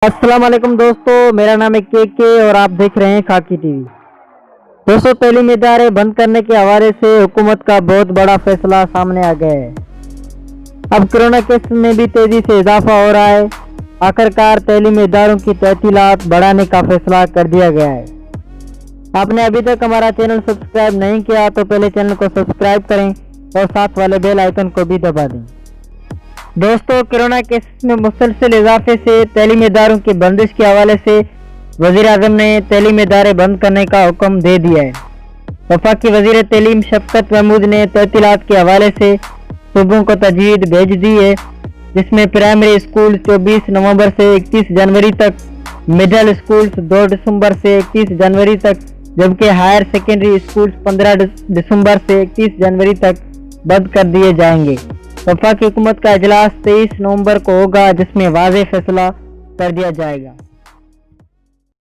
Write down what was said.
अस्सलाम वालेकुम दोस्तों, मेरा नाम है के और आप देख रहे हैं खाकी टीवी। दोस्तों, तालीमी इदारे बंद करने के हवाले से हुकूमत का बहुत बड़ा फैसला सामने आ गया है। अब कोरोना केस में भी तेजी से इजाफा हो रहा है। आखिरकार तालीमी इदारों की तहसीलात बढ़ाने का फैसला कर दिया गया है। आपने अभी तक हमारा चैनल सब्सक्राइब नहीं किया तो पहले चैनल को सब्सक्राइब करें और साथ वाले बेल आइकन को भी दबा दें। दोस्तों, कोरोना केसेस में मुसलसल इजाफे से तालीमी इदारों की बंदिश के हवाले से वज़ीर आज़म ने तालीमी इदारे बंद करने का हुक्म दे दिया है। वफाकी वज़ीर तालीम शफकत महमूद ने तहसीलात के हवाले से सूबों को तजवीज़ भेज दी है, जिसमें प्राइमरी स्कूल 24 नवंबर से 31 जनवरी तक, मिडिल स्कूल्स 2 दिसंबर से 31 जनवरी तक, जबकि हायर सेकेंडरी स्कूल्स 15 दिसंबर से 31 जनवरी तक बंद कर दिए जाएंगे। वफाकी हुकूमत का इजलास 23 नवंबर को होगा, जिसमें वाज़ेह फैसला कर दिया जाएगा।